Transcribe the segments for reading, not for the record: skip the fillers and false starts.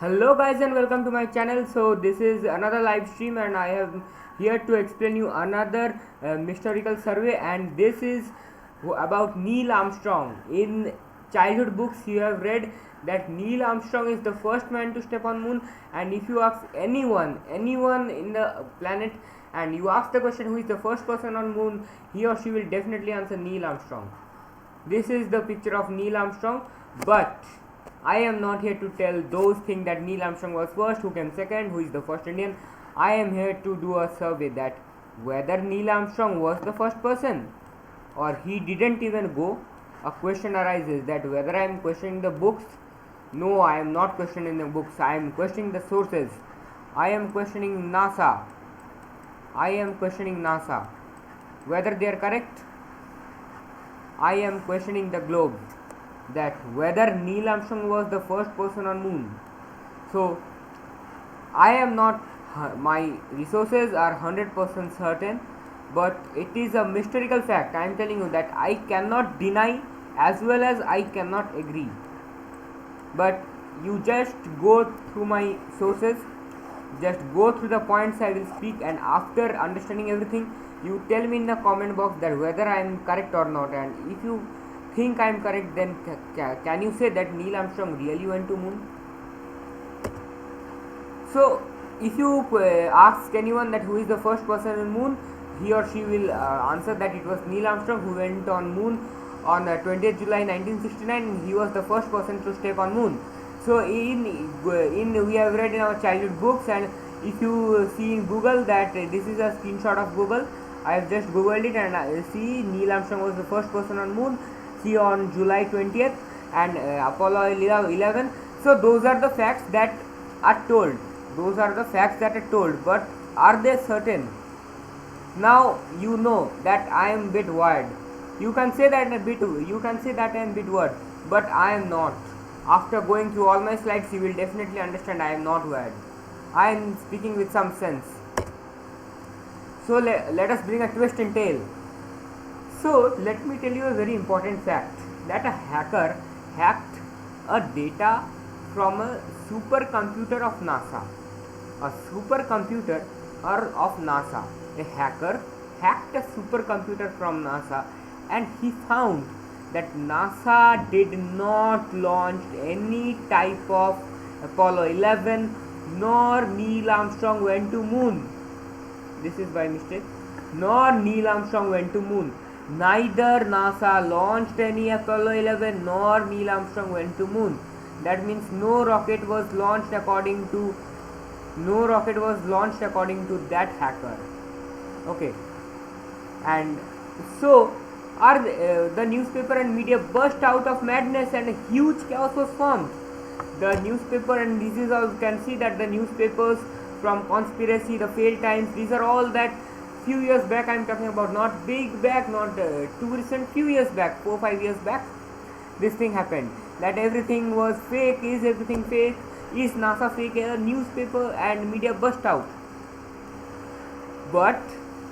Hello guys and welcome to my channel. So this is another live stream and I am here to explain you another historical survey, and this is about Neil Armstrong. In childhood books you have read that Neil Armstrong is the first man to step on moon, and if you ask anyone in the planet and you ask the question who is the first person on moon, he or she will definitely answer Neil Armstrong. This is the picture of Neil Armstrong, but I am not here to tell those things that Neil Armstrong was first, who came second, who is the first Indian. I am here to do a survey that whether Neil Armstrong was the first person or he didn't even go. A question arises that whether I am questioning the books. No, I am not questioning the books. I am questioning the sources. I am questioning NASA. I am questioning NASA. Whether they are correct, I am questioning the globe, that whether Neil Armstrong was the first person on moon. So I am not, my resources are 100% certain, but it is a mystical fact. I am telling you that I cannot deny as well as I cannot agree. But you just go through my sources, just go through the points I will speak, and after understanding everything, you tell me in the comment box that whether I am correct or not. And if you think I am correct, then can you say that Neil Armstrong really went to moon? So if you ask anyone that who is the first person on moon, he or she will answer that it was Neil Armstrong who went on moon on 20th July 1969, and he was the first person to step on moon. So in we have read in our childhood books, and if you see in Google that this is a screenshot of Google. I have just googled it and see Neil Armstrong was the first person on moon. See on July 20th and Apollo 11. So those are the facts that are told. Those are the facts that are told, but are they certain? Now you know that I am bit wired. You can say that I am bit wired, but I am not. After going through all my slides, you will definitely understand I am not wired. I am speaking with some sense. So let us bring a twist in tale. So let me tell you a very important fact, that a hacker hacked a data from a supercomputer of NASA. A supercomputer of NASA. A hacker hacked a supercomputer from NASA, and he found that NASA did not launch any type of Apollo 11, nor Neil Armstrong went to moon. This is by mistake. Nor Neil Armstrong went to moon. Neither NASA launched any Apollo 11 nor Neil Armstrong went to moon. That means no rocket was launched according to that hacker. Okay. And so the newspaper and media burst out of madness and a huge chaos was formed. The newspaper, and this is all you can see that the newspapers from Conspiracy, the Failed Times, these are all that few years back I am talking about, not big back, not too recent, few years back, 4-5 years back, this thing happened, that everything was fake. Is everything fake? Is NASA fake? A newspaper and media burst out. But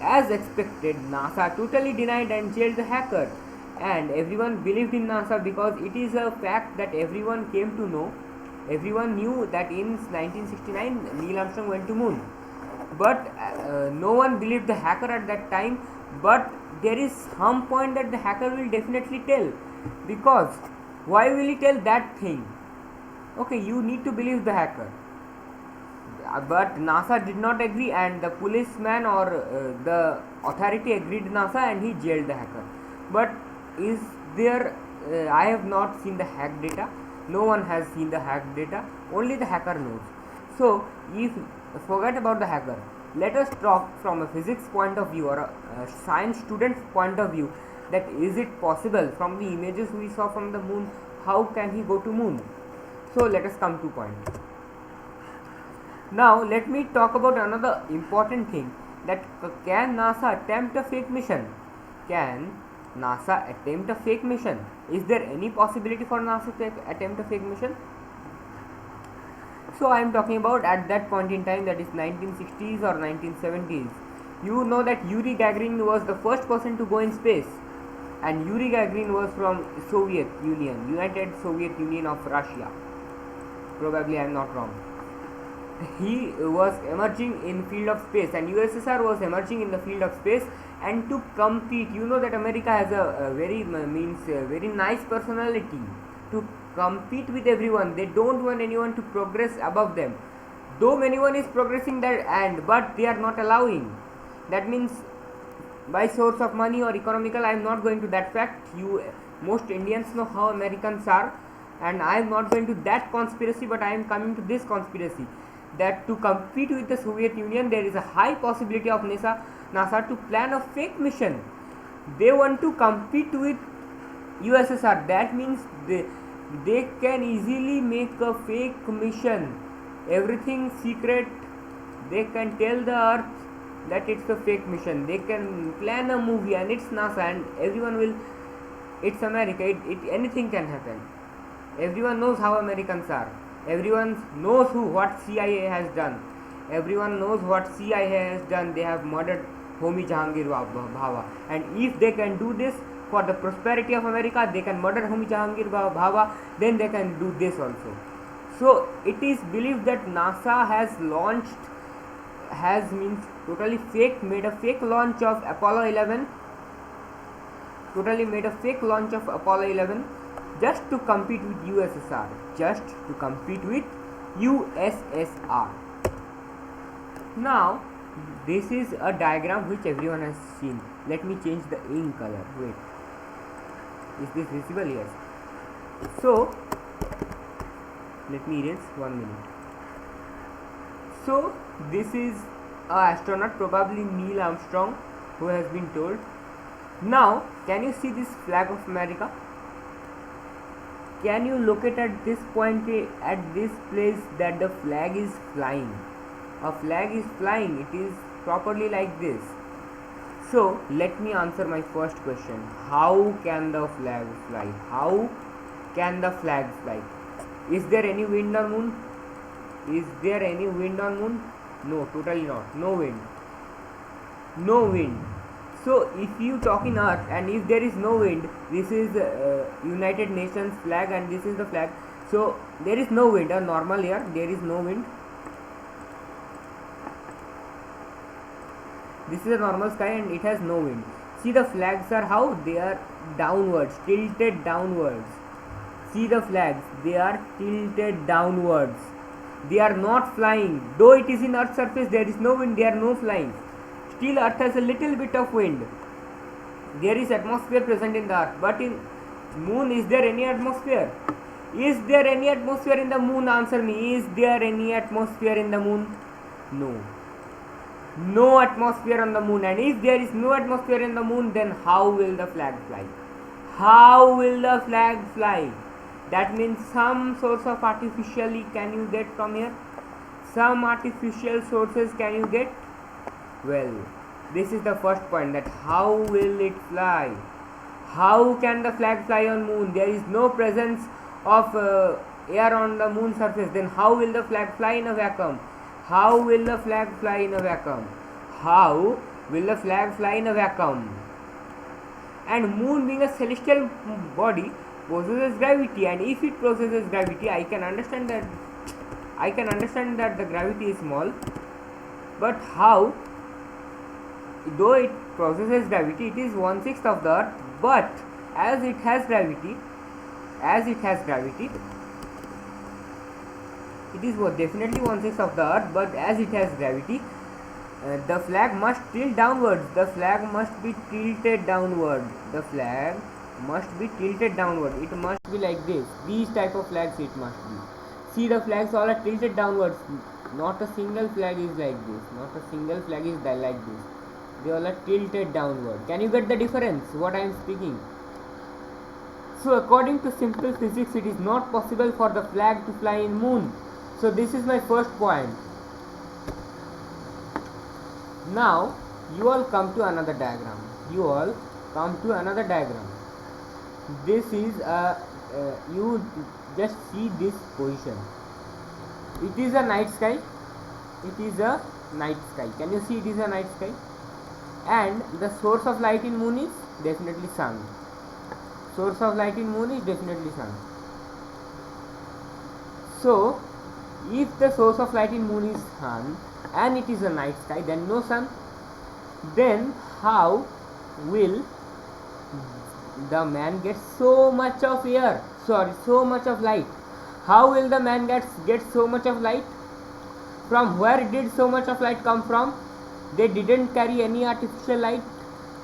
as expected, NASA totally denied and jailed the hacker, and everyone believed in NASA because it is a fact that everyone came to know. Everyone knew that in 1969 Neil Armstrong went to moon, but no one believed the hacker at that time. But there is some point that the hacker will definitely tell, because why will he tell that thing? Okay, you need to believe the hacker. But NASA did not agree, and the policeman or the authority agreed NASA, and he jailed the hacker. But is there I have not seen the hack data. No one has seen the hack data, only the hacker knows. So if forget about the hacker, let us talk from a physics point of view or a science student's point of view, that is it possible from the images we saw from the moon, how can he go to moon? So let us come to point. Now let me talk about another important thing, that can NASA attempt a fake mission? Can NASA attempt a fake mission? Is there any possibility for NASA to attempt a fake mission? So I am talking about at that point in time, that is 1960s or 1970s. You know that Yuri Gagarin was the first person to go in space, and Yuri Gagarin was from Soviet Union, United Soviet Union of Russia. probably I am not wrong. He was emerging in field of space, and USSR was emerging in the field of space. And to compete, you know that America has a very very nice personality. To compete with everyone, they don't want anyone to progress above them, though anyone is progressing that, and but they are not allowing. That means by source of money or economical, I am not going to that fact. You most Indians know how Americans are, and I am not going to that conspiracy, but I am coming to this conspiracy, that to compete with the Soviet Union, there is a high possibility of NASA to plan a fake mission. They want to compete with USSR. That means they can easily make a fake mission, everything secret. They can tell the earth that it's a fake mission. They can plan a movie and it's NASA, and everyone will, it's America, anything can happen. Everyone knows how Americans are. Everyone knows what CIA has done. Everyone knows what CIA has done. They have murdered Homi Jahangir Bhabha, and if they can do this for the prosperity of America, they can murder Homi Jahangir Bhabha, then they can do this also. So it is believed that NASA made a fake launch of Apollo 11, just to compete with USSR, Now, this is a diagram which everyone has seen. Let me change the ink color. Wait, is this visible? Yes. So, let me erase 1 minute. So, this is an astronaut, probably Neil Armstrong, who has been told. Now, can you see this flag of America? Can you locate at this point, at this place, that the flag is flying? A flag is flying. It is properly like this. So, let me answer my first question. How can the flag fly? How can the flag fly? Is there any wind on moon? Is there any wind on moon? No, totally not. No wind. No wind. So if you talk in earth, and if there is no wind, this is United Nations flag, and this is the flag. So there is no wind. A normal air, there is no wind. This is a normal sky and it has no wind. See the flags are how? They are downwards, tilted downwards. See the flags, they are tilted downwards. They are not flying. Though it is in earth's surface, there is no wind, there are no flying. Still earth has a little bit of wind. There is atmosphere present in the earth, but in moon, is there any atmosphere? Is there any atmosphere in the moon? Answer me. Is there any atmosphere in the moon? No. No atmosphere on the moon. And if there is no atmosphere in the moon, then how will the flag fly? How will the flag fly? That means some source of artificially can you get from here? Some artificial sources can you get? Well, this is the first point, that how will it fly? How can the flag fly on moon? There is no presence of air on the moon surface. Then how will the flag fly in a vacuum? How will the flag fly in a vacuum? How will the flag fly in a vacuum? And moon, being a celestial body, possesses gravity, and if it possesses gravity, I can understand that the gravity is small. But how? Though it possesses gravity, it is 1/6 of the earth, but as it has gravity, it is definitely 1/6 of the earth, but as it has gravity, the flag must tilt downwards. The flag must be tilted downward. The flag must be tilted downward. It must be like this. These type of flags it must be. See, the flags all are tilted downwards. Not a single flag is like this. Not a single flag is like this. They all are tilted downward. Can you get the difference? What I am speaking? So according to simple physics, it is not possible for the flag to fly in moon. So this is my first point. Now you all come to another diagram. This is you just see this position. It is a night sky. Can you see it is a night sky? And the source of light in moon is definitely sun. So If the source of light in moon is sun and it is a night sky, then no sun, then how will the man get so much of air, so much of light? How will the man get so much of light? From where did so much of light come from? They didn't carry any artificial light.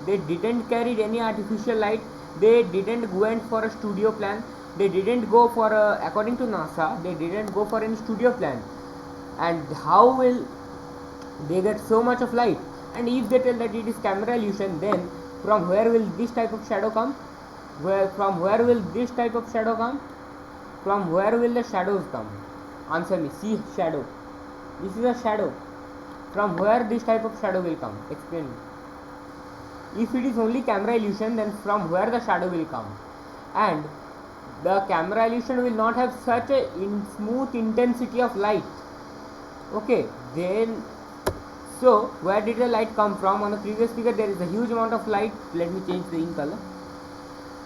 They didn't carry any artificial light. They didn't went for a studio plan. They didn't go for a, according to NASA, they didn't go for any studio plan. And how will they get so much of light? And if they tell that it is camera illusion, then from where will this type of shadow come? From where will this type of shadow come? From where will the shadows come? Answer me. See shadow. This is a shadow. From where this type of shadow will come? Explain me. If it is only camera illusion, then from where the shadow will come? And the camera illusion will not have such a smooth intensity of light. Okay, then so where did the light come from? On the previous figure there is a huge amount of light. Let me change the ink color.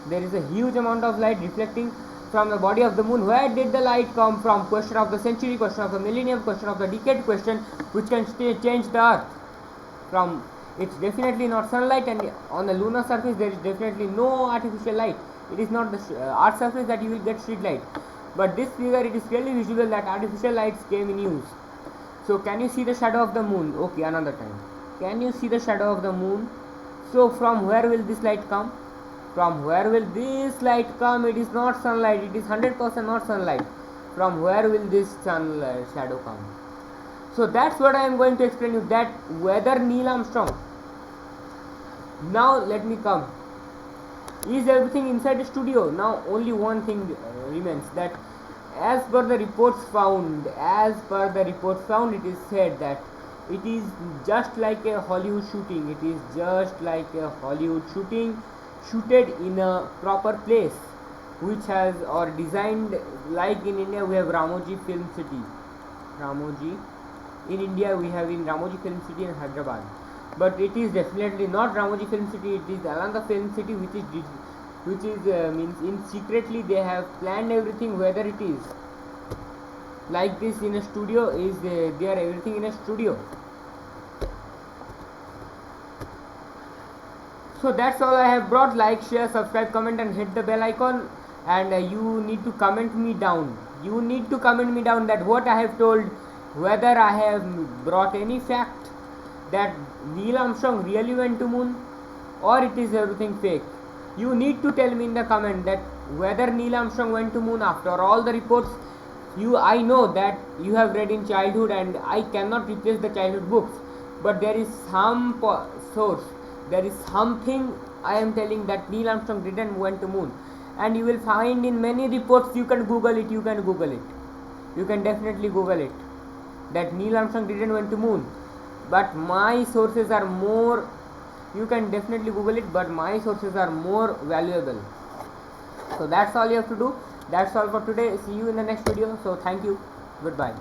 There is a huge amount of light reflecting from the body of the moon. Where did the light come from? Question of the century, question of the millennium, question of the decade, question which can change the earth. From, it's definitely not sunlight, and on the lunar surface there is definitely no artificial light. It is not the earth surface that you will get street light. But this figure, it is clearly visible that artificial lights came in use. So can you see the shadow of the moon? Okay, another time. Can you see the shadow of the moon? So from where will this light come? From where will this light come? It is not sunlight. It is 100% not sunlight. From where will this sunlight shadow come? So that's what I am going to explain you, that whether Neil Armstrong. Now let me come. Is everything inside the studio? Now only one thing remains, that as per the reports found, it is said that it is just like a Hollywood shooting. It is just like a Hollywood shooting, shooted in a proper place, which has, or designed, like in India we have Ramoji Film City. Ramoji. In India we have in Ramoji Film City in Hyderabad. But it is definitely not Ramoji Film City. It is Alanga Film City, which is means in secretly they have planned everything. Whether it is like this in a studio, is they are everything in a studio. So that's all I have brought. Like, share, subscribe, comment and hit the bell icon. And you need to comment me down. You need to comment me down that what I have told, whether I have brought any fact that Neil Armstrong really went to moon, or it is everything fake. You need to tell me in the comment that whether Neil Armstrong went to moon after all the reports. I know that you have read in childhood, and I cannot replace the childhood books, but there is some source, there is something I am telling that Neil Armstrong didn't went to moon, and you will find in many reports. You can Google it. You can definitely Google it, that Neil Armstrong didn't went to moon. But my sources are more, you can definitely Google it, but my sources are more valuable. So that's all you have to do. That's all for today. See you in the next video. So thank you. Goodbye.